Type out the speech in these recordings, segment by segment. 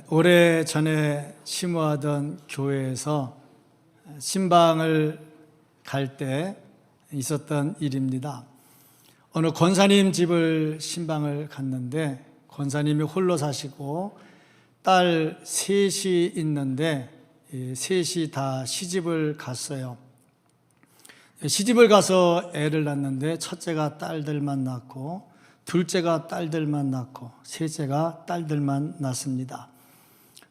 오래전에 심호하던 교회에서 신방을 갈 때 있었던 일입니다. 어느 권사님 집을 신방을 갔는데 권사님이 홀로 사시고 딸 셋이 있는데 셋이 다 시집을 갔어요. 시집을 가서 애를 낳는데 첫째가 딸들만 낳고 둘째가 딸들만 낳고 셋째가 딸들만 낳습니다.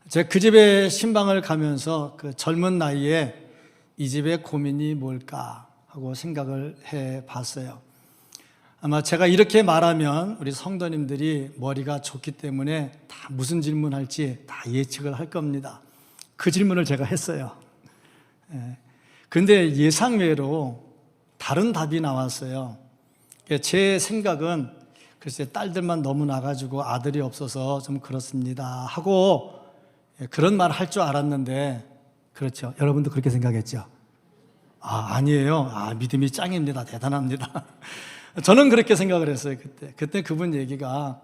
제가 그 집에 신방을 가면서 그 젊은 나이에 이 집의 고민이 뭘까 하고 생각을 해 봤어요. 아마 제가 이렇게 말하면 우리 성도님들이 머리가 좋기 때문에 다 무슨 질문할지 다 예측을 할 겁니다. 그 질문을 제가 했어요. 그런데 예상외로 다른 답이 나왔어요. 제 생각은 글쎄 딸들만 너무 나가지고 아들이 없어서 좀 그렇습니다 하고 그런 말 할 줄 알았는데, 그렇죠, 여러분도 그렇게 생각했죠? 아니에요. 믿음이 짱입니다. 대단합니다. 저는 그렇게 생각을 했어요. 그때 그분 얘기가,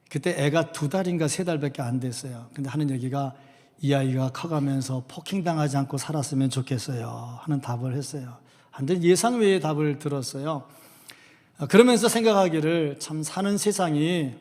그때 애가 2달인가 3달밖에 안 됐어요. 근데 하는 얘기가 이 아이가 커가면서 폭행당하지 않고 살았으면 좋겠어요 하는 답을 했어요. 근데 예상 외의 답을 들었어요. 그러면서 생각하기를 참 사는 세상이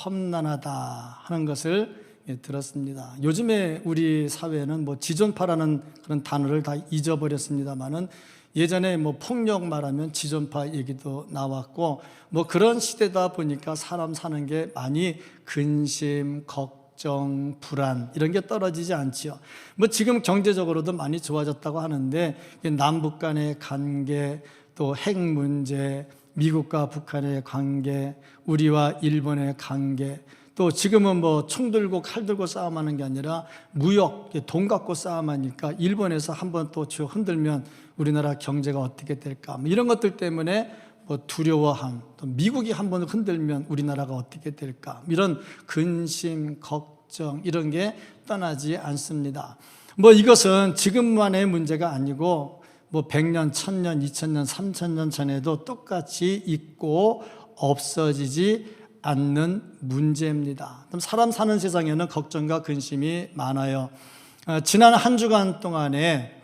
험난하다 하는 것을 들었습니다. 요즘에 우리 사회는 지존파라는 그런 단어를 다 잊어버렸습니다만은 예전에 폭력 말하면 지존파 얘기도 나왔고 그런 시대다 보니까 사람 사는 게 많이 근심, 걱정, 불안 이런 게 떨어지지 않지요. 지금 경제적으로도 많이 좋아졌다고 하는데 남북 간의 관계, 또 핵 문제, 미국과 북한의 관계, 우리와 일본의 관계, 또 지금은 총 들고 칼 들고 싸움하는 게 아니라 무역, 돈 갖고 싸움하니까 일본에서 한번 또 흔들면 우리나라 경제가 어떻게 될까, 이런 것들 때문에 두려워함, 또 미국이 한번 흔들면 우리나라가 어떻게 될까, 이런 근심, 걱정 이런 게 떠나지 않습니다. 이것은 지금만의 문제가 아니고 100년, 1000년, 2000년, 3000년 전에도 똑같이 있고 없어지지 않는 문제입니다. 사람 사는 세상에는 걱정과 근심이 많아요. 지난 한 주간 동안에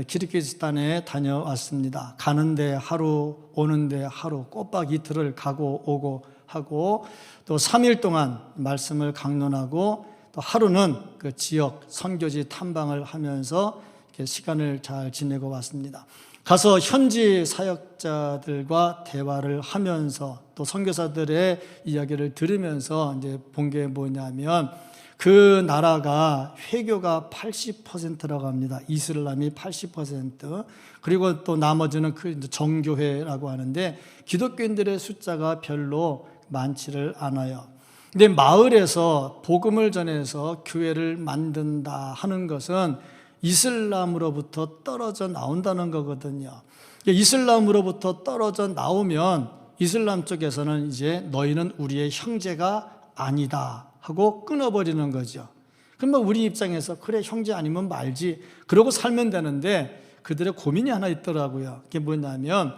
키르기스탄에 다녀왔습니다. 가는데 하루, 오는데 하루, 꼬박 이틀을 가고 오고 하고, 또 3일 동안 말씀을 강론하고, 또 하루는 그 지역 선교지 탐방을 하면서 시간을 잘 지내고 왔습니다. 가서 현지 사역자들과 대화를 하면서 또 선교사들의 이야기를 들으면서 이제 본 게 뭐냐면, 그 나라가 회교가 80%라고 합니다. 이슬람이 80%, 그리고 또 나머지는 그 정교회라고 하는데 기독교인들의 숫자가 별로 많지를 않아요. 근데 마을에서 복음을 전해서 교회를 만든다 하는 것은 이슬람으로부터 떨어져 나온다는 거거든요. 이슬람으로부터 떨어져 나오면 이슬람 쪽에서는 이제 너희는 우리의 형제가 아니다 하고 끊어버리는 거죠. 그러면 우리 입장에서 그래, 형제 아니면 말지 그러고 살면 되는데, 그들의 고민이 하나 있더라고요. 그게 뭐냐면,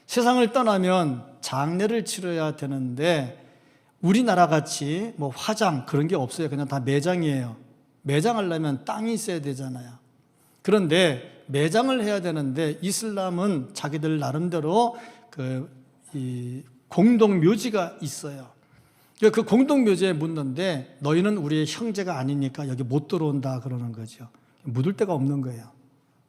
세상을 떠나면 장례를 치러야 되는데 우리나라 같이 화장 그런 게 없어요. 그냥 다 매장이에요. 매장하려면 땅이 있어야 되잖아요. 그런데 매장을 해야 되는데 이슬람은 자기들 나름대로 이 공동묘지가 있어요. 그 공동묘지에 묻는데 너희는 우리의 형제가 아니니까 여기 못 들어온다 그러는 거죠. 묻을 데가 없는 거예요.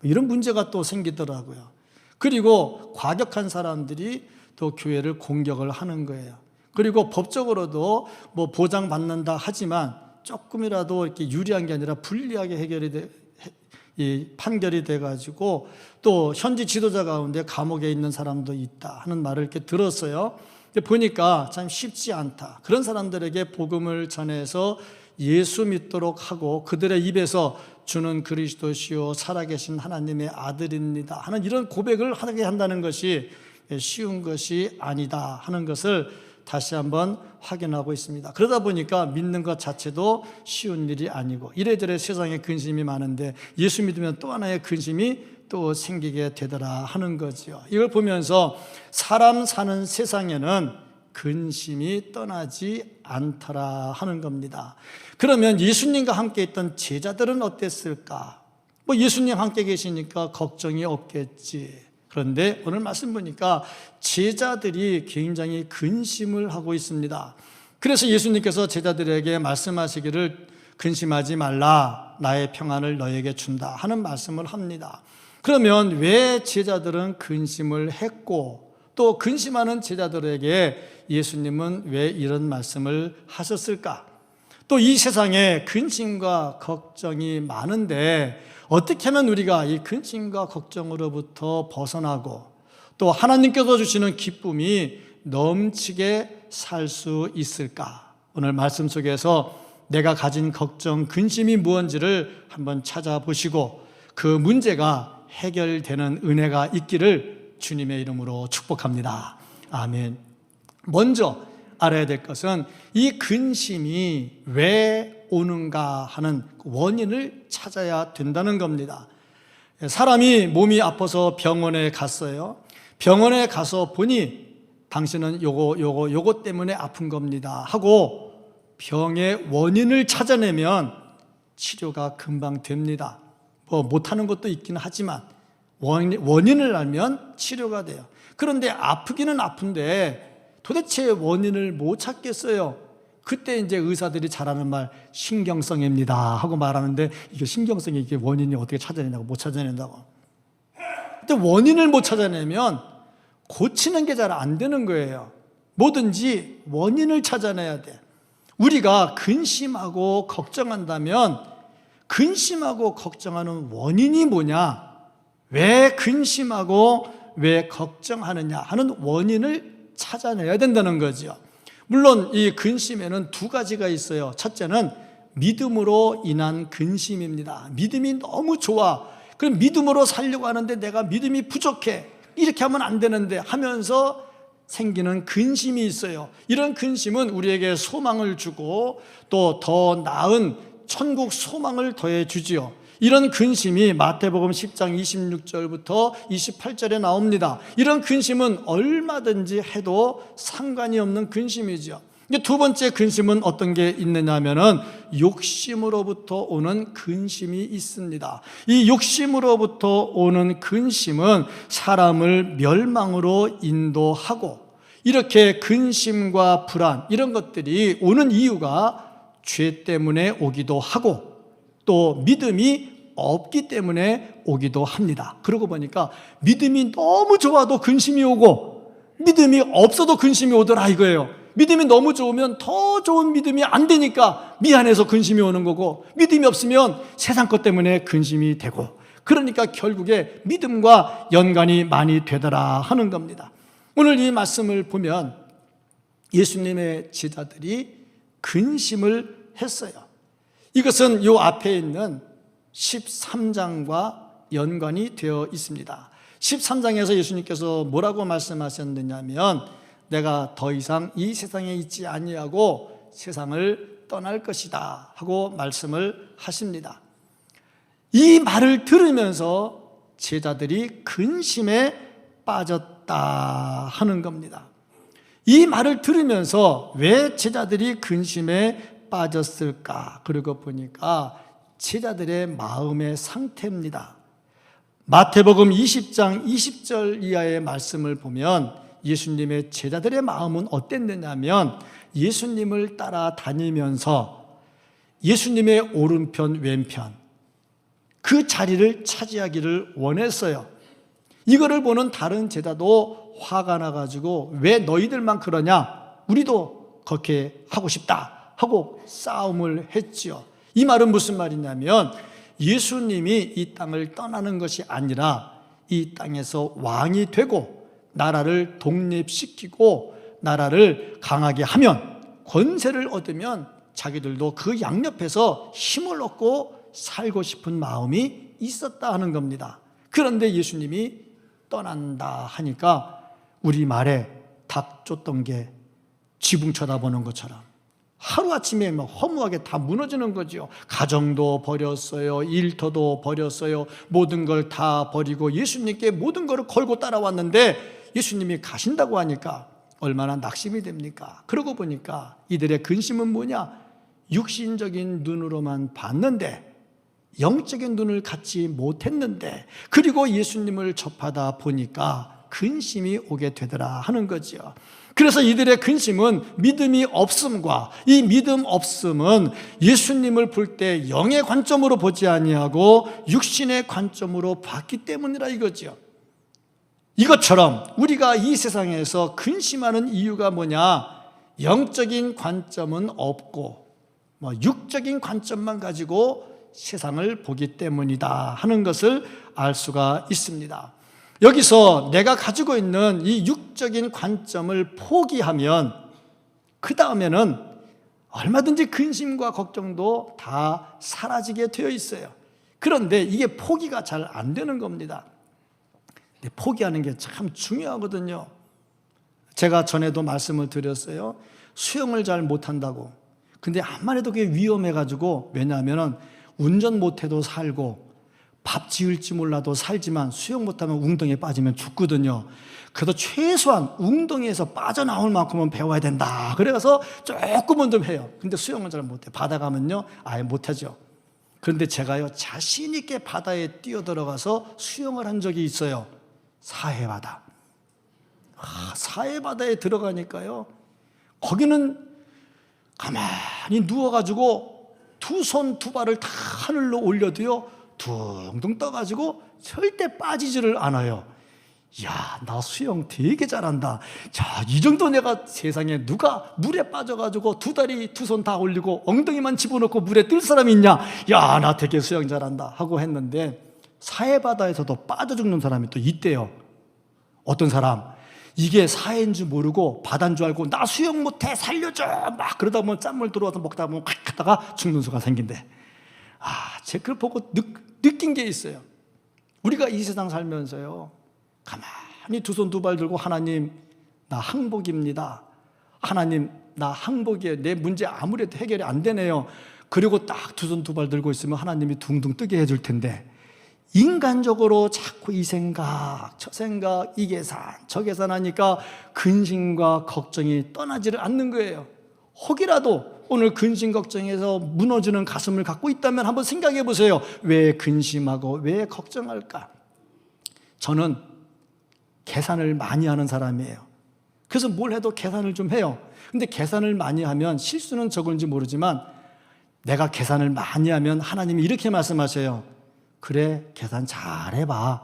이런 문제가 또 생기더라고요. 그리고 과격한 사람들이 또 교회를 공격을 하는 거예요. 그리고 법적으로도 보장받는다 하지만 조금이라도 이렇게 유리한 게 아니라 불리하게 판결이 돼가지고 또 현지 지도자 가운데 감옥에 있는 사람도 있다 하는 말을 이렇게 들었어요. 보니까 참 쉽지 않다. 그런 사람들에게 복음을 전해서 예수 믿도록 하고 그들의 입에서 주는 그리스도시요 살아계신 하나님의 아들입니다 하는 이런 고백을 하게 한다는 것이 쉬운 것이 아니다 하는 것을 다시 한번 확인하고 있습니다. 그러다 보니까 믿는 것 자체도 쉬운 일이 아니고, 이래저래 세상에 근심이 많은데 예수 믿으면 또 하나의 근심이 또 생기게 되더라 하는 거죠. 이걸 보면서 사람 사는 세상에는 근심이 떠나지 않더라 하는 겁니다. 그러면 예수님과 함께 있던 제자들은 어땠을까? 예수님 함께 계시니까 걱정이 없겠지. 그런데 오늘 말씀 보니까 제자들이 굉장히 근심을 하고 있습니다. 그래서 예수님께서 제자들에게 말씀하시기를 근심하지 말라, 나의 평안을 너에게 준다 하는 말씀을 합니다. 그러면 왜 제자들은 근심을 했고 또 근심하는 제자들에게 예수님은 왜 이런 말씀을 하셨을까? 또 이 세상에 근심과 걱정이 많은데 어떻게 하면 우리가 이 근심과 걱정으로부터 벗어나고 또 하나님께서 주시는 기쁨이 넘치게 살 수 있을까? 오늘 말씀 속에서 내가 가진 걱정, 근심이 무엇인지를 한번 찾아보시고 그 문제가 해결되는 은혜가 있기를 주님의 이름으로 축복합니다. 아멘. 먼저 알아야 될 것은 이 근심이 왜 오는가 하는 원인을 찾아야 된다는 겁니다. 사람이 몸이 아파서 병원에 갔어요. 병원에 가서 보니 당신은 요거 때문에 아픈 겁니다 하고 병의 원인을 찾아내면 치료가 금방 됩니다. 못하는 것도 있긴 하지만 원인을 알면 치료가 돼요. 그런데 아프기는 아픈데 도대체 원인을 못 찾겠어요. 그때 이제 의사들이 잘하는 말, 신경성입니다 하고 말하는데 이게 신경성이 이게 원인이 어떻게 찾아내냐고, 못 찾아낸다고. 근데 원인을 못 찾아내면 고치는 게 잘 안 되는 거예요. 뭐든지 원인을 찾아내야 돼. 우리가 근심하고 걱정한다면 근심하고 걱정하는 원인이 뭐냐, 왜 근심하고 왜 걱정하느냐 하는 원인을 찾아내야 된다는 거죠. 물론 이 근심에는 두 가지가 있어요. 첫째는 믿음으로 인한 근심입니다. 믿음이 너무 좋아. 그럼 믿음으로 살려고 하는데 내가 믿음이 부족해. 이렇게 하면 안 되는데 하면서 생기는 근심이 있어요. 이런 근심은 우리에게 소망을 주고 또 더 나은 천국 소망을 더해 주지요. 이런 근심이 마태복음 10장 26절부터 28절에 나옵니다. 이런 근심은 얼마든지 해도 상관이 없는 근심이죠. 두 번째 근심은 어떤 게 있느냐 하면은 욕심으로부터 오는 근심이 있습니다. 이 욕심으로부터 오는 근심은 사람을 멸망으로 인도하고, 이렇게 근심과 불안 이런 것들이 오는 이유가 죄 때문에 오기도 하고 또 믿음이 없기 때문에 오기도 합니다. 그러고 보니까 믿음이 너무 좋아도 근심이 오고 믿음이 없어도 근심이 오더라 이거예요. 믿음이 너무 좋으면 더 좋은 믿음이 안 되니까 미안해서 근심이 오는 거고, 믿음이 없으면 세상 것 때문에 근심이 되고, 그러니까 결국에 믿음과 연관이 많이 되더라 하는 겁니다. 오늘 이 말씀을 보면 예수님의 제자들이 근심을 했어요. 이것은 이 앞에 있는 13장과 연관이 되어 있습니다. 13장에서 예수님께서 뭐라고 말씀하셨느냐면 내가 더 이상 이 세상에 있지 아니하고 세상을 떠날 것이다 하고 말씀을 하십니다. 이 말을 들으면서 제자들이 근심에 빠졌다 하는 겁니다. 이 말을 들으면서 왜 제자들이 근심에 빠졌을까? 그러고 보니까 제자들의 마음의 상태입니다. 마태복음 20장 20절 이하의 말씀을 보면 예수님의 제자들의 마음은 어땠느냐면 예수님을 따라다니면서 예수님의 오른편 왼편 그 자리를 차지하기를 원했어요. 이거를 보는 다른 제자도 화가 나가지고 왜 너희들만 그러냐, 우리도 그렇게 하고 싶다 하고 싸움을 했지요. 이 말은 무슨 말이냐면 예수님이 이 땅을 떠나는 것이 아니라 이 땅에서 왕이 되고 나라를 독립시키고 나라를 강하게 하면, 권세를 얻으면 자기들도 그 양옆에서 힘을 얻고 살고 싶은 마음이 있었다 하는 겁니다. 그런데 예수님이 떠난다 하니까 우리 말에 닭 쫓던 게 지붕 쳐다보는 것처럼 하루아침에 막 허무하게 다 무너지는 거죠. 가정도 버렸어요. 일터도 버렸어요. 모든 걸 다 버리고 예수님께 모든 걸 걸고 따라왔는데 예수님이 가신다고 하니까 얼마나 낙심이 됩니까? 그러고 보니까 이들의 근심은 뭐냐? 육신적인 눈으로만 봤는데, 영적인 눈을 갖지 못했는데, 그리고 예수님을 접하다 보니까 근심이 오게 되더라 하는 거죠. 그래서 이들의 근심은 믿음이 없음과, 이 믿음 없음은 예수님을 볼 때 영의 관점으로 보지 아니하고 육신의 관점으로 봤기 때문이라 이거죠. 이것처럼 우리가 이 세상에서 근심하는 이유가 뭐냐? 영적인 관점은 없고 육적인 관점만 가지고 세상을 보기 때문이다 하는 것을 알 수가 있습니다. 여기서 내가 가지고 있는 이 육적인 관점을 포기하면 그 다음에는 얼마든지 근심과 걱정도 다 사라지게 되어 있어요. 그런데 이게 포기가 잘 안 되는 겁니다. 근데 포기하는 게 참 중요하거든요. 제가 전에도 말씀을 드렸어요. 수영을 잘 못한다고. 근데 암만 해도 그게 위험해가지고, 왜냐하면 운전 못해도 살고 밥 지을지 몰라도 살지만 수영 못하면 웅덩이에 빠지면 죽거든요. 그래서 최소한 웅덩이에서 빠져나올 만큼은 배워야 된다. 그래서 조금은 좀 해요. 근데 수영은 잘 못해요. 바다 가면요 아예 못하죠. 그런데 제가요 자신 있게 바다에 뛰어들어가서 수영을 한 적이 있어요. 사해바다. 사해바다에 들어가니까요, 거기는 가만히 누워가지고 두 손 두 발을 다 하늘로 올려도요 둥둥 떠가지고 절대 빠지지를 않아요. 야, 나 수영 되게 잘한다. 자, 이 정도 내가 세상에 누가 물에 빠져가지고 두 다리 두 손 다 올리고 엉덩이만 집어넣고 물에 뜰 사람이 있냐? 야, 나 되게 수영 잘한다 하고 했는데, 사해바다에서도 빠져 죽는 사람이 또 있대요. 어떤 사람, 이게 사해인 줄 모르고 바다인 줄 알고 나 수영 못해 살려줘 막 그러다 보면 짠물 들어와서 먹다 보면 콱 하다가 죽는 수가 생긴대. 제가 그걸 보고 느낀 게 있어요. 우리가 이 세상 살면서요 가만히 두 손 두 발 들고, 하나님 나 항복입니다. 하나님 나 항복이에요. 내 문제 아무래도 해결이 안 되네요. 그리고 딱 두 손 두 발 들고 있으면 하나님이 둥둥 뜨게 해줄 텐데, 인간적으로 자꾸 이 생각 저 생각, 이 계산 저 계산하니까 근심과 걱정이 떠나지를 않는 거예요. 혹이라도 오늘 근심 걱정에서 무너지는 가슴을 갖고 있다면 한번 생각해 보세요. 왜 근심하고 왜 걱정할까? 저는 계산을 많이 하는 사람이에요. 그래서 뭘 해도 계산을 좀 해요. 근데 계산을 많이 하면 실수는 적은지 모르지만, 내가 계산을 많이 하면 하나님이 이렇게 말씀하셔요. 그래, 계산 잘 해봐.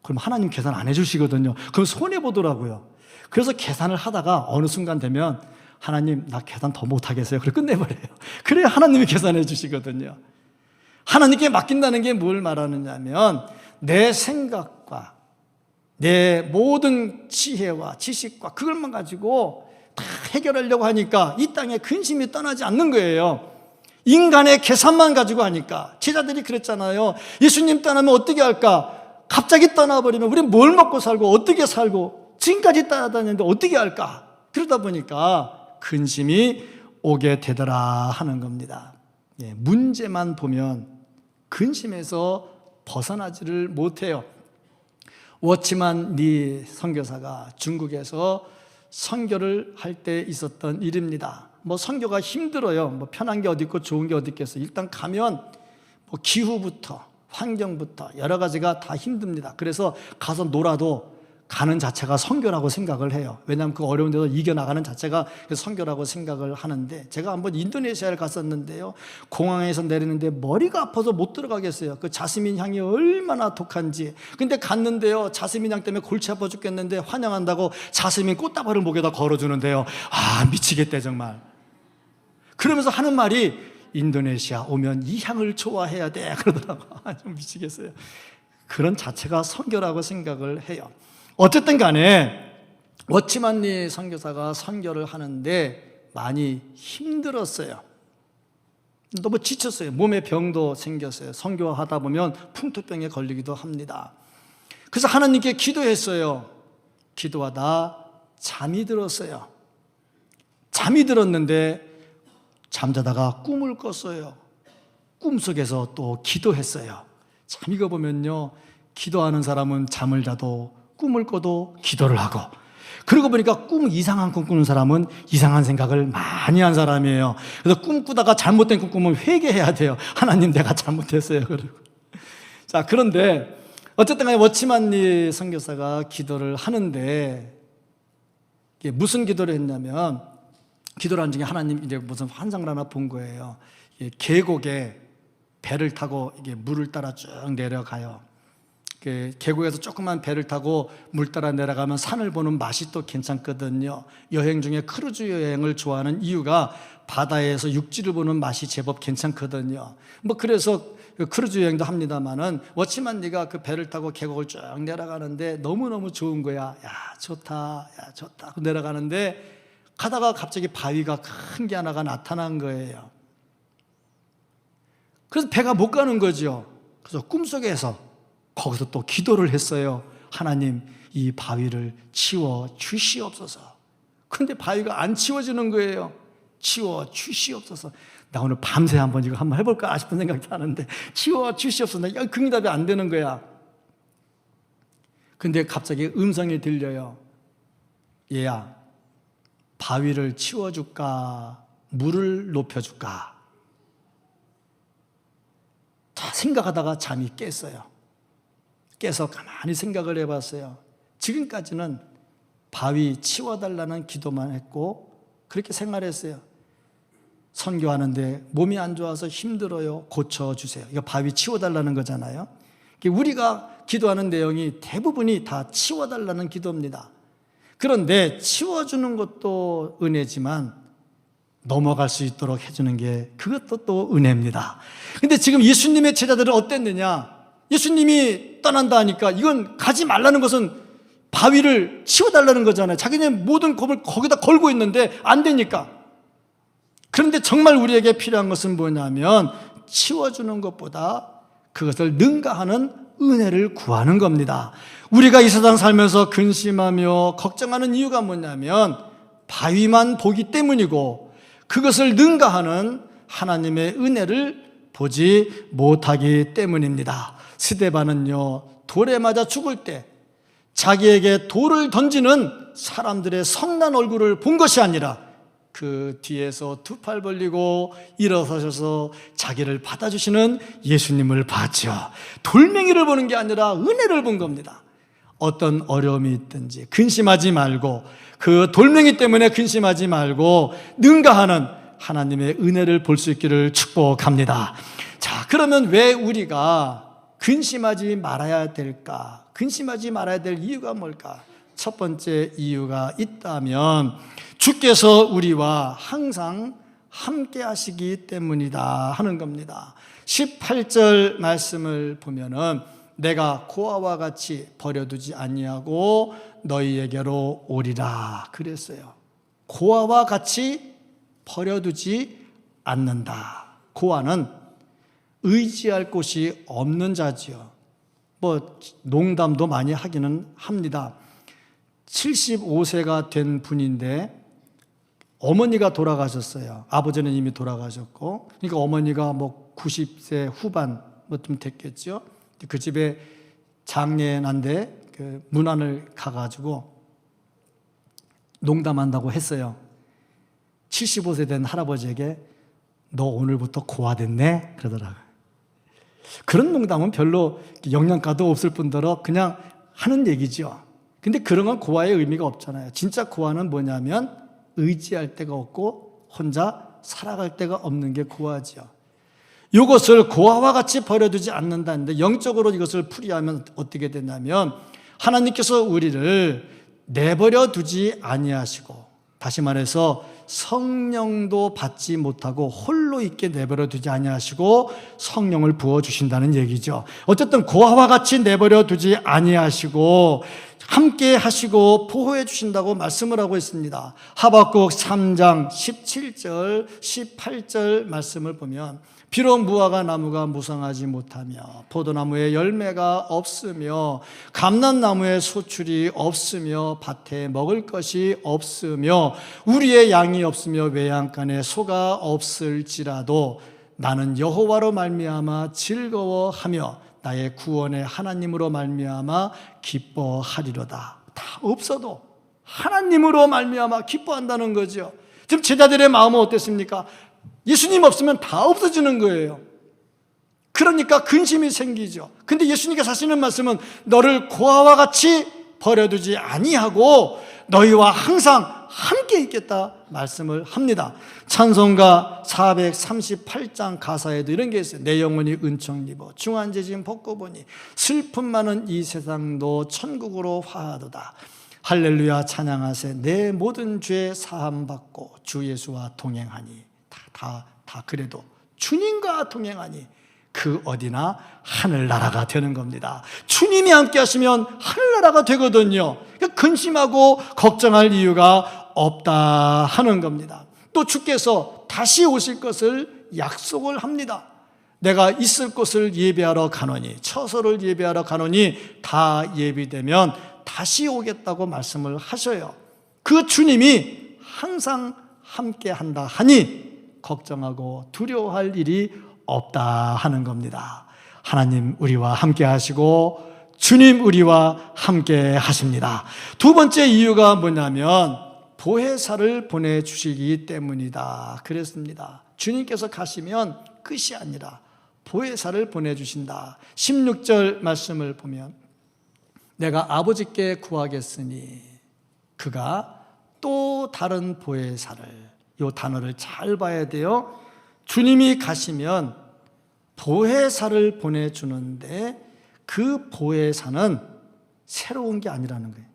그럼 하나님 계산 안 해주시거든요. 그럼 손해보더라고요. 그래서 계산을 하다가 어느 순간 되면, 하나님 나 계산 더 못하겠어요. 그래 끝내버려요. 그래야 하나님이 계산해 주시거든요. 하나님께 맡긴다는 게 뭘 말하느냐면, 내 생각과 내 모든 지혜와 지식과 그걸만 가지고 다 해결하려고 하니까 이 땅에 근심이 떠나지 않는 거예요. 인간의 계산만 가지고 하니까. 제자들이 그랬잖아요. 예수님 떠나면 어떻게 할까? 갑자기 떠나버리면 우리 뭘 먹고 살고 어떻게 살고 지금까지 따라다녔는데 어떻게 할까? 그러다 보니까 근심이 오게 되더라 하는 겁니다. 문제만 보면 근심에서 벗어나지를 못해요. 워치만 리 선교사가 중국에서 선교를 할 때 있었던 일입니다. 선교가 힘들어요. 편한 게 어디 있고 좋은 게 어디 있겠어요. 일단 가면 기후부터 환경부터 여러 가지가 다 힘듭니다. 그래서 가서 놀아도 가는 자체가 선교라고 생각을 해요. 왜냐하면 그 어려운 데서 이겨나가는 자체가 선교라고 생각을 하는데, 제가 한번 인도네시아를 갔었는데요, 공항에서 내리는데 머리가 아파서 못 들어가겠어요. 그 자스민 향이 얼마나 독한지. 근데 갔는데요, 자스민 향 때문에 골치 아파 죽겠는데 환영한다고 자스민 꽃다발을 목에다 걸어주는데요, 미치겠대 정말. 그러면서 하는 말이, 인도네시아 오면 이 향을 좋아해야 돼 그러더라고. 좀 미치겠어요. 그런 자체가 선교라고 생각을 해요. 어쨌든 간에 워치만 리 선교사가 선교를 하는데 많이 힘들었어요. 너무 지쳤어요. 몸에 병도 생겼어요. 선교하다 보면 풍토병에 걸리기도 합니다. 그래서 하나님께 기도했어요. 기도하다 잠이 들었어요. 잠이 들었는데 잠자다가 꿈을 꿨어요. 꿈속에서 또 기도했어요. 참 이거 보면요, 기도하는 사람은 잠을 자도 꿈을 꿔도 기도를 하고, 그러고 보니까 이상한 꿈 꾸는 사람은 이상한 생각을 많이 한 사람이에요. 그래서 꿈 꾸다가 잘못된 꿈 꾸면 회개해야 돼요. 하나님, 내가 잘못했어요. 그리고 자, 그런데 어쨌든 간에 워치만리 선교사가 기도를 하는데, 이게 무슨 기도를 했냐면, 기도를 한 중에 하나님 이제 무슨 환상을 하나 본 거예요. 계곡에 배를 타고 이게 물을 따라 쭉 내려가요. 계곡에서 조그만 배를 타고 물 따라 내려가면 산을 보는 맛이 또 괜찮거든요. 여행 중에 크루즈 여행을 좋아하는 이유가 바다에서 육지를 보는 맛이 제법 괜찮거든요. 그래서 크루즈 여행도 합니다만은, 워치만리가 그 배를 타고 계곡을 쭉 내려가는데 너무너무 좋은 거야. 야, 좋다. 야, 좋다. 내려가는데 가다가 갑자기 바위가 큰 게 하나가 나타난 거예요. 그래서 배가 못 가는 거죠. 그래서 꿈속에서 거기서 또 기도를 했어요. 하나님, 이 바위를 치워 주시옵소서. 근데 바위가 안 치워지는 거예요. 치워 주시옵소서. 나 오늘 밤새 한번 이거 한번 해볼까 싶은 생각도 하는데, 치워 주시옵소서. 그 응답이 안 되는 거야. 근데 갑자기 음성이 들려요. 얘야, 바위를 치워줄까? 물을 높여줄까? 자, 생각하다가 잠이 깼어요. 깨서 가만히 생각을 해봤어요. 지금까지는 바위 치워달라는 기도만 했고 그렇게 생활했어요. 선교하는데 몸이 안 좋아서 힘들어요. 고쳐주세요. 이거 바위 치워달라는 거잖아요. 우리가 기도하는 내용이 대부분이 다 치워달라는 기도입니다. 그런데 치워주는 것도 은혜지만 넘어갈 수 있도록 해주는 게, 그것도 또 은혜입니다. 근데 지금 예수님의 제자들은 어땠느냐? 예수님이 떠난다 하니까 이건 가지 말라는 것은 바위를 치워달라는 거잖아요. 자기네 모든 겁을 거기다 걸고 있는데 안 되니까. 그런데 정말 우리에게 필요한 것은 뭐냐면, 치워주는 것보다 그것을 능가하는 은혜를 구하는 겁니다. 우리가 이 세상 살면서 근심하며 걱정하는 이유가 뭐냐면 바위만 보기 때문이고, 그것을 능가하는 하나님의 은혜를 보지 못하기 때문입니다. 스데반은요, 돌에 맞아 죽을 때 자기에게 돌을 던지는 사람들의 성난 얼굴을 본 것이 아니라 그 뒤에서 두 팔 벌리고 일어서셔서 자기를 받아주시는 예수님을 봤죠. 돌멩이를 보는 게 아니라 은혜를 본 겁니다. 어떤 어려움이 있든지 근심하지 말고, 그 돌멩이 때문에 근심하지 말고 능가하는 하나님의 은혜를 볼 수 있기를 축복합니다. 자, 그러면 왜 우리가 근심하지 말아야 될까? 근심하지 말아야 될 이유가 뭘까? 첫 번째 이유가 있다면, 주께서 우리와 항상 함께 하시기 때문이다 하는 겁니다. 18절 말씀을 보면은, 내가 고아와 같이 버려두지 아니하고 너희에게로 오리라 그랬어요. 고아와 같이 버려두지 않는다. 고아는 의지할 곳이 없는 자지요. 농담도 많이 하기는 합니다. 75세가 된 분인데 어머니가 돌아가셨어요. 아버지는 이미 돌아가셨고, 그러니까 어머니가 90세 후반 좀 됐겠죠. 그 집에 장례난데 그 문안을 가가지고 농담한다고 했어요. 75세 된 할아버지에게 너 오늘부터 고아됐네? 그러더라고요. 그런 농담은 별로 영양가도 없을 뿐더러 그냥 하는 얘기죠. 근데 그런 건 고아의 의미가 없잖아요. 진짜 고아는 뭐냐면 의지할 데가 없고 혼자 살아갈 데가 없는 게 고아지요. 이것을 고아와 같이 버려두지 않는다는데, 영적으로 이것을 풀이하면 어떻게 되냐면, 하나님께서 우리를 내버려 두지 아니하시고, 다시 말해서 성령도 받지 못하고 홀로 있게 내버려 두지 아니하시고 성령을 부어주신다는 얘기죠. 어쨌든 고아와 같이 내버려 두지 아니하시고 함께 하시고 보호해 주신다고 말씀을 하고 있습니다. 하박국 3장 17절 18절 말씀을 보면, 비록 무화과 나무가 무성하지 못하며 포도나무에 열매가 없으며 감람나무에 소출이 없으며 밭에 먹을 것이 없으며 우리의 양이 없으며 외양간에 소가 없을지라도 나는 여호와로 말미암아 즐거워하며 나의 구원의 하나님으로 말미암아 기뻐하리로다. 다 없어도 하나님으로 말미암아 기뻐한다는 거죠. 지금 제자들의 마음은 어땠습니까? 예수님 없으면 다 없어지는 거예요. 그러니까 근심이 생기죠. 근데 예수님께서 하시는 말씀은 너를 고아와 같이 버려두지 아니하고 너희와 항상 함께 있겠다 말씀을 합니다. 찬송가 438장 가사에도 이런 게 있어요. 내 영혼이 은총 입어 중한재진 벗고 보니 슬픔 많은 이 세상도 천국으로 화하도다. 할렐루야 찬양하세 내 모든 죄 사함 받고 주 예수와 동행하니 다 그래도 주님과 동행하니 그 어디나 하늘나라가 되는 겁니다. 주님이 함께 하시면 하늘나라가 되거든요. 그러니까 근심하고 걱정할 이유가 없다 하는 겁니다. 또 주께서 다시 오실 것을 약속을 합니다. 내가 있을 곳을 예비하러 가노니 처소를 예비하러 가노니 다 예비되면 다시 오겠다고 말씀을 하셔요. 그 주님이 항상 함께 한다 하니 걱정하고 두려워할 일이 없다 하는 겁니다. 하나님 우리와 함께 하시고 주님 우리와 함께 하십니다. 두 번째 이유가 뭐냐면 보혜사를 보내주시기 때문이다 그랬습니다. 주님께서 가시면 끝이 아니라 보혜사를 보내주신다. 16절 말씀을 보면 내가 아버지께 구하겠으니 그가 또 다른 보혜사를, 이 단어를 잘 봐야 돼요. 주님이 가시면 보혜사를 보내주는데 그 보혜사는 새로운 게 아니라는 거예요.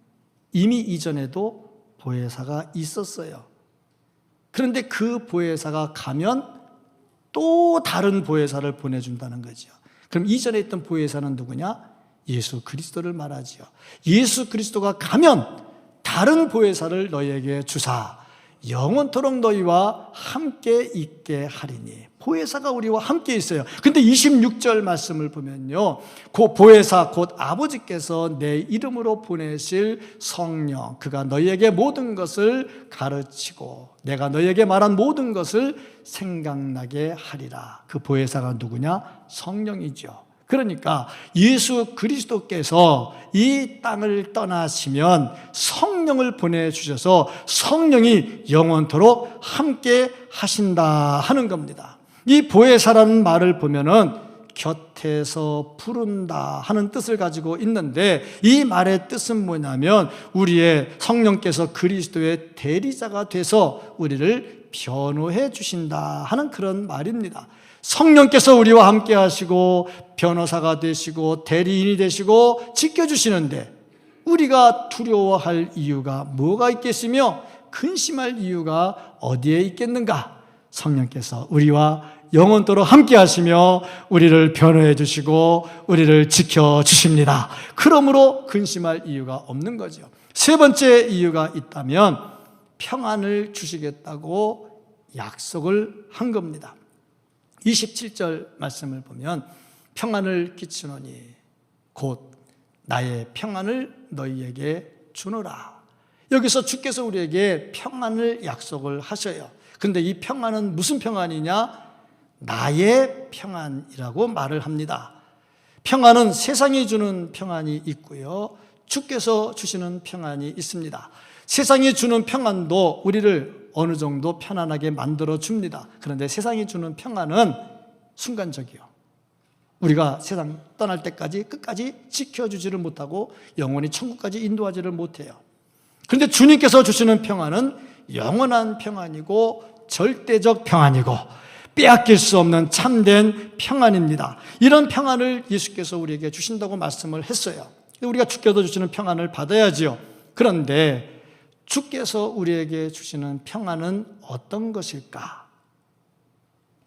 이미 이전에도 보혜사가 있었어요. 그런데 그 보혜사가 가면 또 다른 보혜사를 보내준다는 거죠. 그럼 이전에 있던 보혜사는 누구냐? 예수 그리스도를 말하지요. 예수 그리스도가 가면 다른 보혜사를 너희에게 주사 영원토록 너희와 함께 있게 하리니. 보혜사가 우리와 함께 있어요. 근데 26절 말씀을 보면요, 그 보혜사 곧 아버지께서 내 이름으로 보내실 성령, 그가 너희에게 모든 것을 가르치고 내가 너희에게 말한 모든 것을 생각나게 하리라. 그 보혜사가 누구냐? 성령이죠. 그러니까 예수 그리스도께서 이 땅을 떠나시면 성령을 보내주셔서 성령이 영원토록 함께 하신다 하는 겁니다. 이 보혜사라는 말을 보면은 곁에서 부른다 하는 뜻을 가지고 있는데 이 말의 뜻은 뭐냐면 우리의 성령께서 그리스도의 대리자가 돼서 우리를 변호해 주신다 하는 그런 말입니다. 성령께서 우리와 함께 하시고 변호사가 되시고 대리인이 되시고 지켜주시는데 우리가 두려워할 이유가 뭐가 있겠으며 근심할 이유가 어디에 있겠는가? 성령께서 우리와 영원토록 함께 하시며 우리를 변호해 주시고 우리를 지켜주십니다. 그러므로 근심할 이유가 없는 거죠. 세 번째 이유가 있다면 평안을 주시겠다고 약속을 한 겁니다. 27절 말씀을 보면 평안을 끼치노니 곧 나의 평안을 너희에게 주노라. 여기서 주께서 우리에게 평안을 약속을 하셔요. 그런데 이 평안은 무슨 평안이냐? 나의 평안이라고 말을 합니다. 평안은 세상이 주는 평안이 있고요, 주께서 주시는 평안이 있습니다. 세상이 주는 평안도 우리를 어느 정도 편안하게 만들어 줍니다. 그런데 세상이 주는 평안은 순간적이요. 우리가 세상 떠날 때까지 끝까지 지켜주지를 못하고 영원히 천국까지 인도하지를 못해요. 그런데 주님께서 주시는 평안은 영원한 평안이고 절대적 평안이고 빼앗길 수 없는 참된 평안입니다. 이런 평안을 예수께서 우리에게 주신다고 말씀을 했어요. 우리가 주께서 주시는 평안을 받아야지요. 그런데 주께서 우리에게 주시는 평안은 어떤 것일까?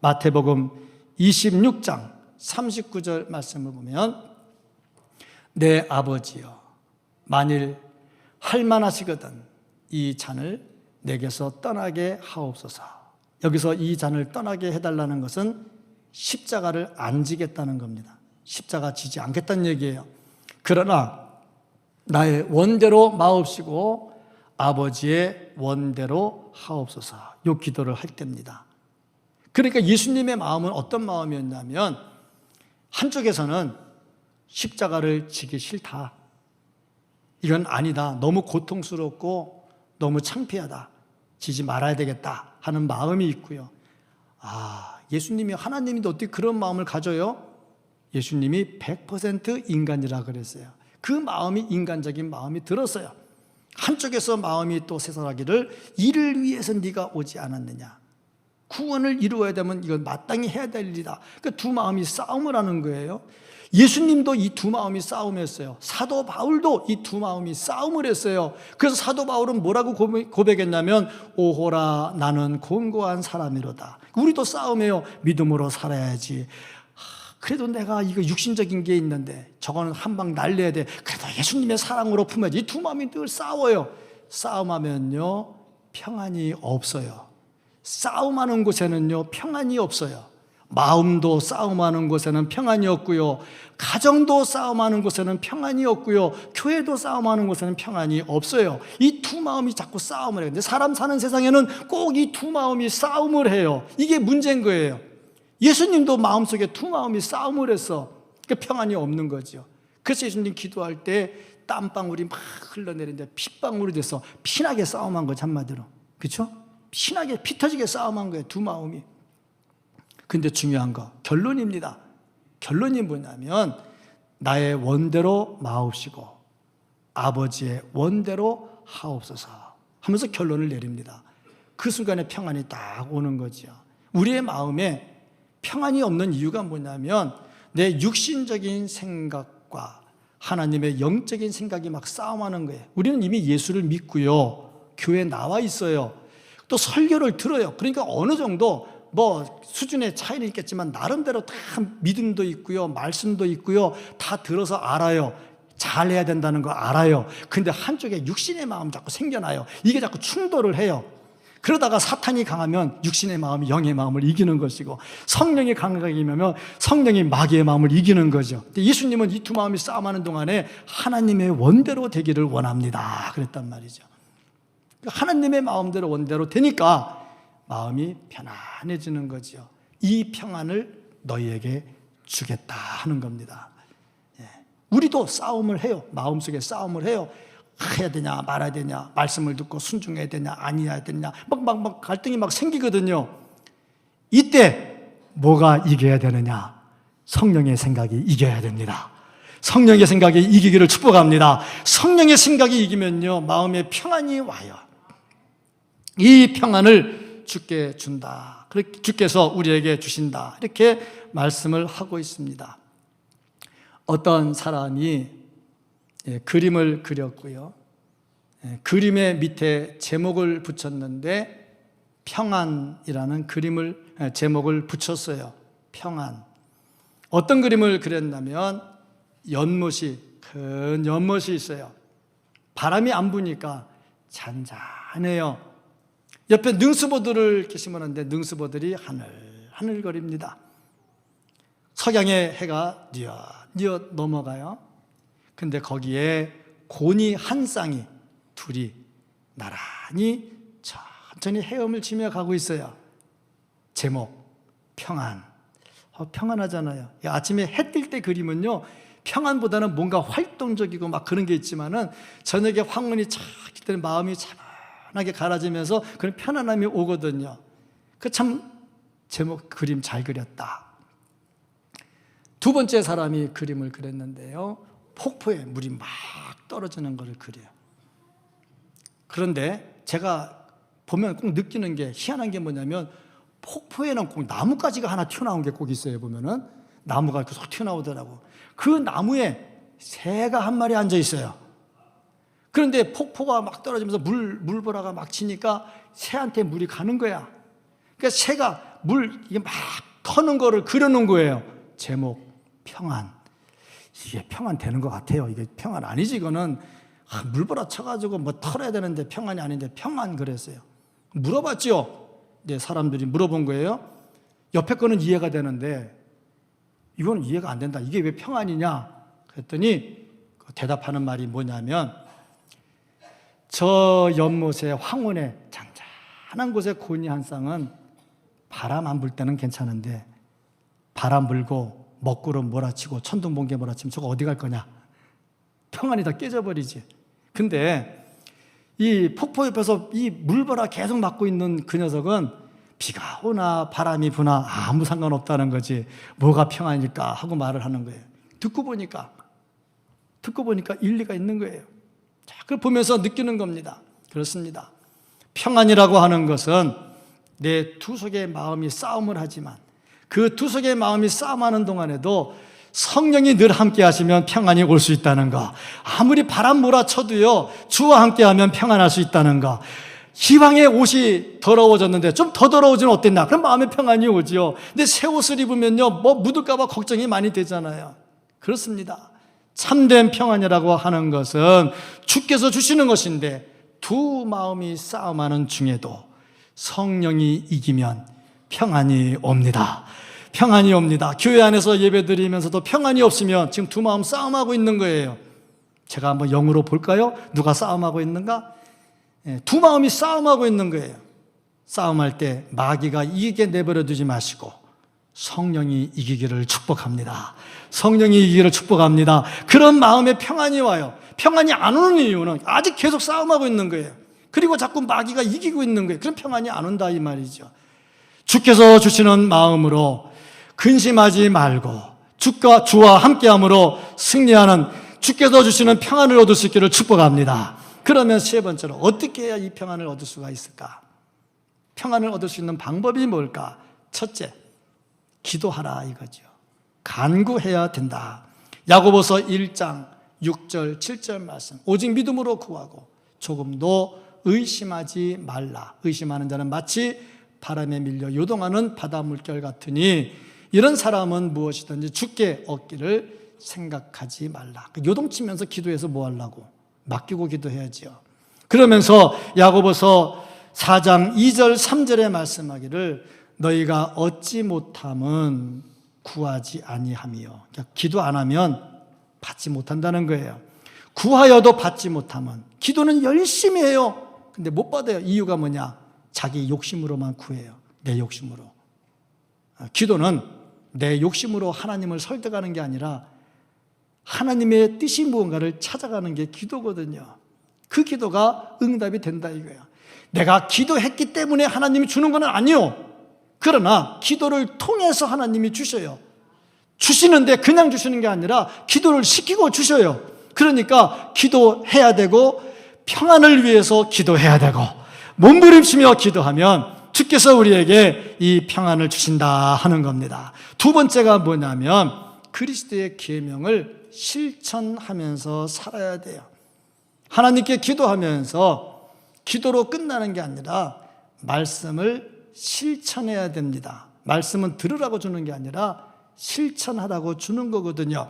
마태복음 26장 39절 말씀을 보면 내 아버지여 만일 할만하시거든 이 잔을 내게서 떠나게 하옵소서. 여기서 이 잔을 떠나게 해달라는 것은 십자가를 안 지겠다는 겁니다. 십자가 지지 않겠다는 얘기예요. 그러나 나의 원대로 마옵시고 아버지의 원대로 하옵소서. 이 기도를 할 때입니다. 그러니까 예수님의 마음은 어떤 마음이었냐면 한쪽에서는 십자가를 지기 싫다. 이건 아니다. 너무 고통스럽고 너무 창피하다. 지지 말아야 되겠다 하는 마음이 있고요. 예수님이 하나님인데 어떻게 그런 마음을 가져요? 예수님이 100% 인간이라 그랬어요. 그 마음이 인간적인 마음이 들었어요. 한쪽에서 마음이 또 쇠설하기를 이를 위해서 네가 오지 않았느냐. 구원을 이루어야 되면 이걸 마땅히 해야 될 일이다. 그 두 마음이 싸움을 하는 거예요. 예수님도 이 두 마음이 싸움했어요. 사도 바울도 이 두 마음이 싸움을 했어요. 그래서 사도 바울은 뭐라고 고백했냐면 오호라 나는 곤고한 사람이로다. 우리도 싸움해요. 믿음으로 살아야지. 그래도 내가 이거 육신적인 게 있는데 저거는 한 방 날려야 돼. 그래도 예수님의 사랑으로 품어야지. 이 두 마음이 늘 싸워요. 싸움하면요 평안이 없어요. 싸움하는 곳에는요 평안이 없어요. 마음도 싸움하는 곳에는 평안이 없고요, 가정도 싸움하는 곳에는 평안이 없고요, 교회도 싸움하는 곳에는 평안이 없어요. 이 두 마음이 자꾸 싸움을 해요. 근데 사람 사는 세상에는 꼭 이 두 마음이 싸움을 해요. 이게 문제인 거예요. 예수님도 마음속에 두 마음이 싸움을 해서 평안이 없는 거죠. 그래서 예수님 기도할 때 땀방울이 막 흘러내리는데 핏방울이 돼서 피나게 싸움한 거죠, 한마디로. 그렇죠? 피나게 피 터지게 싸움한 거예요, 두 마음이. 근데 중요한 거 결론입니다. 결론이 뭐냐면 나의 원대로 마옵시고 아버지의 원대로 하옵소서 하면서 결론을 내립니다. 그 순간에 평안이 딱 오는 거죠. 우리의 마음에 평안이 없는 이유가 뭐냐면 내 육신적인 생각과 하나님의 영적인 생각이 막 싸움하는 거예요. 우리는 이미 예수를 믿고요, 교회에 나와 있어요, 또 설교를 들어요. 그러니까 어느 정도 수준의 차이는 있겠지만 나름대로 다 믿음도 있고요, 말씀도 있고요, 다 들어서 알아요. 잘해야 된다는 거 알아요. 근데 한쪽에 육신의 마음 자꾸 생겨나요. 이게 자꾸 충돌을 해요. 그러다가 사탄이 강하면 육신의 마음이 영의 마음을 이기는 것이고, 성령이 강하게 임하면 성령이 마귀의 마음을 이기는 거죠. 근데 예수님은 이 두 마음이 싸움하는 동안에 하나님의 원대로 되기를 원합니다 그랬단 말이죠. 하나님의 마음대로 원대로 되니까 마음이 편안해지는 거죠. 이 평안을 너희에게 주겠다 하는 겁니다. 우리도 싸움을 해요. 마음속에 싸움을 해요. 해야 되냐 말아야 되냐, 말씀을 듣고 순종해야 되냐 아니어야 되냐, 막 갈등이 막 생기거든요. 이때 뭐가 이겨야 되느냐? 성령의 생각이 이겨야 됩니다. 성령의 생각이 이기기를 축복합니다. 성령의 생각이 이기면요 마음에 평안이 와요. 이 평안을 주께 준다, 주께서 우리에게 주신다, 이렇게 말씀을 하고 있습니다. 어떤 사람이 그림을 그렸고요, 그림의 밑에 제목을 붙였는데 평안이라는 제목을 붙였어요. 평안. 어떤 그림을 그렸냐면 큰 연못이 있어요. 바람이 안 부니까 잔잔해요. 옆에 능수보들을 이렇게 심어놨는데 능수보들이 하늘거립니다. 석양의 해가 뉘어 넘어가요. 근데 거기에 곤이 한 쌍이 둘이 나란히 천천히 헤엄을 치며 가고 있어요. 제목 평안. 평안하잖아요. 아침에 해 뜰 때 그림은요 평안보다는 뭔가 활동적이고 막 그런 게 있지만은 저녁에 황혼이 착 뜰 때 마음이 차분하게 가라지면서 그런 편안함이 오거든요. 참 제목 그림 잘 그렸다. 두 번째 사람이 그림을 그렸는데요, 폭포에 물이 막 떨어지는 것을 그려요. 그런데 제가 보면 꼭 느끼는 게 희한한 게 뭐냐면 폭포에는 꼭 나뭇가지가 하나 튀어나온 게 꼭 있어요. 보면은 나무가 계속 튀어나오더라고. 그 나무에 새가 한 마리 앉아 있어요. 그런데 폭포가 막 떨어지면서 물보라가 막 치니까 새한테 물이 가는 거야. 그러니까 새가 이게 막 터는 거를 그려놓은 거예요. 제목 평안. 이게 평안 되는 것 같아요. 이게 평안 아니지. 이거는 물보라 쳐가지고 털어야 되는데 평안이 아닌데 평안 그랬어요. 물어봤죠. 네, 사람들이 물어본 거예요. 옆에 거는 이해가 되는데 이거는 이해가 안 된다. 이게 왜 평안이냐? 그랬더니 대답하는 말이 뭐냐면 저 연못의 황혼의 잔잔한 곳에 곤이 한 쌍은 바람 안 불 때는 괜찮은데 바람 불고 먹구름 몰아치고 천둥번개 몰아치면 저거 어디 갈 거냐? 평안이 다 깨져버리지. 근데 이 폭포 옆에서 이 물보라 계속 맞고 있는 그 녀석은 비가 오나 바람이 부나 아무 상관없다는 거지, 뭐가 평안일까 하고 말을 하는 거예요. 듣고 보니까 일리가 있는 거예요. 자, 그걸 보면서 느끼는 겁니다. 그렇습니다. 평안이라고 하는 것은 내 두 속의 마음이 싸움을 하지만 그 두 속의 마음이 싸움하는 동안에도 성령이 늘 함께 하시면 평안이 올 수 있다는 거, 아무리 바람 몰아쳐도요 주와 함께 하면 평안할 수 있다는 거, 기왕에 옷이 더러워졌는데 좀 더 더러워지면 어땠나, 그럼 마음에 평안이 오지요. 근데 새 옷을 입으면요 뭐 묻을까 봐 걱정이 많이 되잖아요. 그렇습니다. 참된 평안이라고 하는 것은 주께서 주시는 것인데, 두 마음이 싸움하는 중에도 성령이 이기면 평안이 옵니다. 평안이 옵니다. 교회 안에서 예배드리면서도 평안이 없으면 지금 두 마음 싸움하고 있는 거예요. 제가 한번 영으로 볼까요? 누가 싸움하고 있는가? 두 마음이 싸움하고 있는 거예요. 싸움할 때 마귀가 이기게 내버려 두지 마시고 성령이 이기기를 축복합니다. 성령이 이기기를 축복합니다. 그런 마음에 평안이 와요. 평안이 안 오는 이유는 아직 계속 싸움하고 있는 거예요. 그리고 자꾸 마귀가 이기고 있는 거예요. 그럼 평안이 안 온다 이 말이죠. 주께서 주시는 마음으로 근심하지 말고 주와 함께함으로 승리하는, 주께서 주시는 평안을 얻을 수 있기를 축복합니다. 그러면 세 번째로 어떻게 해야 이 평안을 얻을 수가 있을까? 평안을 얻을 수 있는 방법이 뭘까? 첫째, 기도하라 이거죠. 간구해야 된다. 야고보서 1장 6절 7절 말씀, 오직 믿음으로 구하고 조금도 의심하지 말라. 의심하는 자는 마치 바람에 밀려 요동하는 바다 물결 같으니 이런 사람은 무엇이든지 주께 얻기를 생각하지 말라. 요동치면서 기도해서 뭐 하려고? 맡기고 기도해야지요. 그러면서 야고보서 4장 2절 3절에 말씀하기를 너희가 얻지 못함은 구하지 아니함이요. 그러니까 기도 안 하면 받지 못한다는 거예요. 구하여도 받지 못하면, 기도는 열심히 해요. 근데 못 받아요. 이유가 뭐냐? 자기 욕심으로만 구해요. 내 욕심으로. 기도는 내 욕심으로 하나님을 설득하는 게 아니라 하나님의 뜻이 무언가를 찾아가는 게 기도거든요. 그 기도가 응답이 된다 이거예요. 내가 기도했기 때문에 하나님이 주는 건 아니요. 그러나 기도를 통해서 하나님이 주셔요. 주시는데 그냥 주시는 게 아니라 기도를 시키고 주셔요. 그러니까 기도해야 되고 평안을 위해서 기도해야 되고 몸부림치며 기도하면 주께서 우리에게 이 평안을 주신다 하는 겁니다. 두 번째가 뭐냐면 그리스도의 계명을 실천하면서 살아야 돼요. 하나님께 기도하면서 기도로 끝나는 게 아니라 말씀을 실천해야 됩니다. 말씀은 들으라고 주는 게 아니라 실천하라고 주는 거거든요.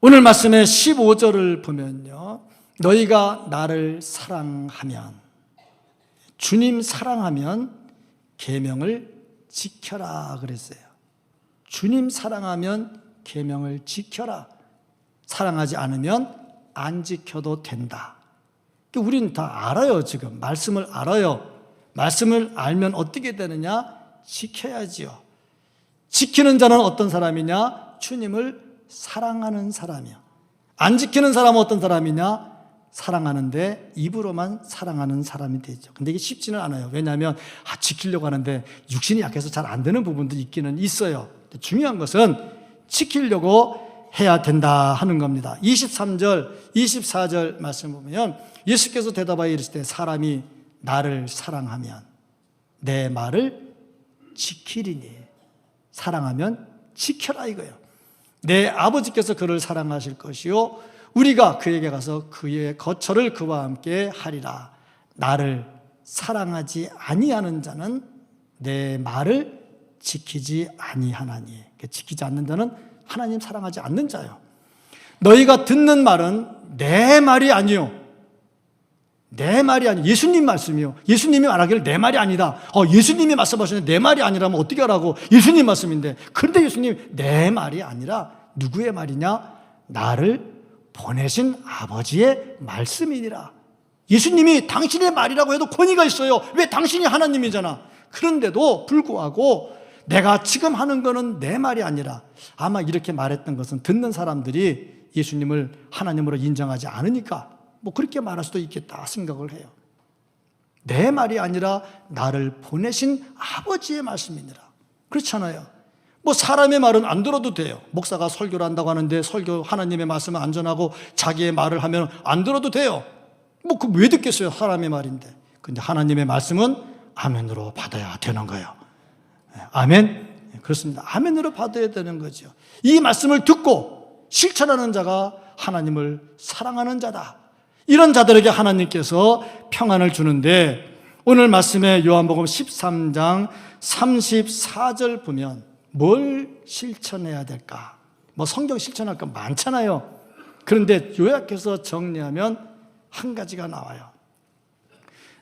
오늘 말씀의 15절을 보면요, 너희가 나를 사랑하면, 주님 사랑하면 계명을 지켜라 그랬어요. 주님 사랑하면 계명을 지켜라. 사랑하지 않으면 안 지켜도 된다. 우리는 다 알아요. 지금 말씀을 알아요. 말씀을 알면 어떻게 되느냐? 지켜야지요. 지키는 자는 어떤 사람이냐? 주님을 사랑하는 사람이요. 안 지키는 사람은 어떤 사람이냐? 사랑하는데 입으로만 사랑하는 사람이 되죠. 근데 이게 쉽지는 않아요. 왜냐하면 지키려고 하는데 육신이 약해서 잘 안 되는 부분도 있기는 있어요. 중요한 것은 지키려고 해야 된다 하는 겁니다. 23절, 24절 말씀 보면 예수께서 대답하여 이르시되 사람이 나를 사랑하면 내 말을 지키리니. 사랑하면 지켜라 이거예요. 내 아버지께서 그를 사랑하실 것이요 우리가 그에게 가서 그의 거처를 그와 함께 하리라. 나를 사랑하지 아니하는 자는 내 말을 지키지 아니하나니. 지키지 않는 자는 하나님 사랑하지 않는 자요. 너희가 듣는 말은 내 말이 아니요. 내 말이 아니요. 예수님 말씀이요. 예수님이 말하기를 내 말이 아니다. 예수님이 말씀하시는데 내 말이 아니라면 어떻게 하라고? 예수님 말씀인데. 그런데 예수님 내 말이 아니라 누구의 말이냐? 나를 보내신 아버지의 말씀이니라. 예수님이 당신의 말이라고 해도 권위가 있어요. 왜? 당신이 하나님이잖아. 그런데도 불구하고 내가 지금 하는 거는 내 말이 아니라, 아마 이렇게 말했던 것은 듣는 사람들이 예수님을 하나님으로 인정하지 않으니까 뭐 그렇게 말할 수도 있겠다 생각을 해요. 내 말이 아니라 나를 보내신 아버지의 말씀이니라. 그렇잖아요. 뭐 사람의 말은 안 들어도 돼요. 목사가 설교를 한다고 하는데 설교 하나님의 말씀은 안 전하고 자기의 말을 하면 안 들어도 돼요. 뭐 그 왜 듣겠어요? 사람의 말인데. 근데 하나님의 말씀은 아멘으로 받아야 되는 거예요. 아멘. 그렇습니다. 아멘으로 받아야 되는 거죠. 이 말씀을 듣고 실천하는 자가 하나님을 사랑하는 자다. 이런 자들에게 하나님께서 평안을 주는데, 오늘 말씀에 요한복음 13장 34절 보면 뭘 실천해야 될까? 뭐 성경 실천할 거 많잖아요. 그런데 요약해서 정리하면 한 가지가 나와요.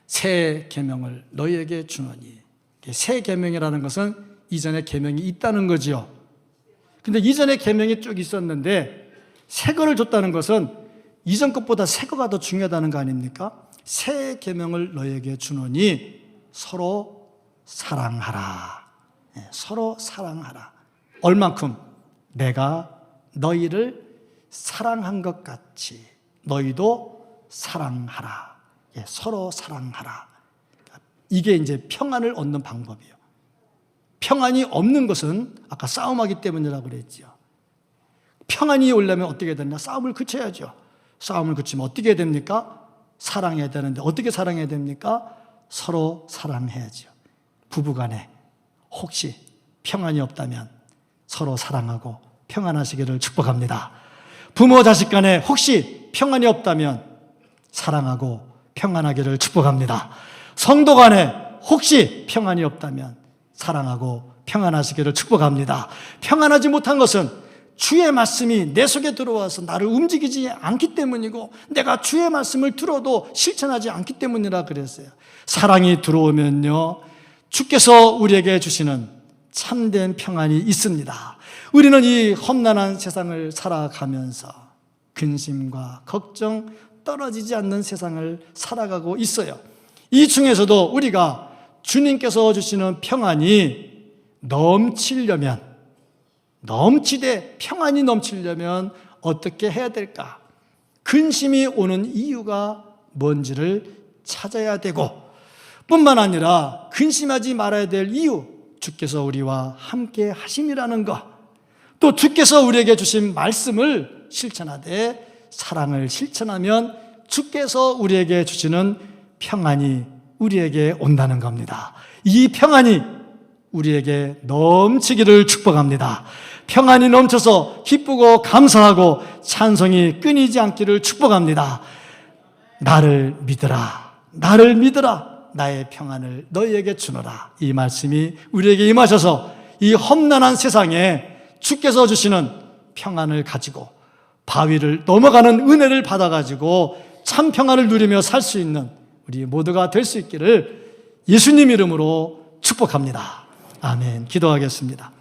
새 계명을 너희에게 주노니. 새 계명이라는 것은 이전에 계명이 있다는 거지요. 근데 이전에 계명이 쭉 있었는데 새 거를 줬다는 것은 이전 것보다 새 거가 더 중요하다는 거 아닙니까? 새 계명을 너희에게 주노니 서로 사랑하라. 서로 사랑하라. 얼만큼? 내가 너희를 사랑한 것 같이 너희도 사랑하라. 서로 사랑하라. 이게 이제 평안을 얻는 방법이에요. 평안이 없는 것은 아까 싸움하기 때문이라고 그랬죠. 평안이 오려면 어떻게 되냐? 싸움을 그쳐야죠. 싸움을 그치면 어떻게 해야 됩니까? 사랑해야 되는데 어떻게 사랑해야 됩니까? 서로 사랑해야죠. 부부간에 혹시 평안이 없다면 서로 사랑하고 평안하시기를 축복합니다. 부모 자식 간에 혹시 평안이 없다면 사랑하고 평안하기를 축복합니다. 성도 간에 혹시 평안이 없다면 사랑하고 평안하시기를 축복합니다. 평안하지 못한 것은 주의 말씀이 내 속에 들어와서 나를 움직이지 않기 때문이고 내가 주의 말씀을 들어도 실천하지 않기 때문이라 그랬어요. 사랑이 들어오면요, 주께서 우리에게 주시는 참된 평안이 있습니다. 우리는 이 험난한 세상을 살아가면서 근심과 걱정, 떨어지지 않는 세상을 살아가고 있어요. 이 중에서도 우리가 주님께서 주시는 평안이 평안이 넘치려면 어떻게 해야 될까? 근심이 오는 이유가 뭔지를 찾아야 되고, 뿐만 아니라 근심하지 말아야 될 이유, 주께서 우리와 함께 하심이라는 것, 또 주께서 우리에게 주신 말씀을 실천하되 사랑을 실천하면 주께서 우리에게 주시는 평안이 우리에게 온다는 겁니다. 이 평안이 우리에게 넘치기를 축복합니다. 평안이 넘쳐서 기쁘고 감사하고 찬송이 끊이지 않기를 축복합니다. 나를 믿으라, 나를 믿으라, 나의 평안을 너희에게 주노라. 이 말씀이 우리에게 임하셔서 이 험난한 세상에 주께서 주시는 평안을 가지고 바위를 넘어가는 은혜를 받아가지고 참 평안을 누리며 살 수 있는 우리 모두가 될 수 있기를 예수님 이름으로 축복합니다. 아멘. 기도하겠습니다.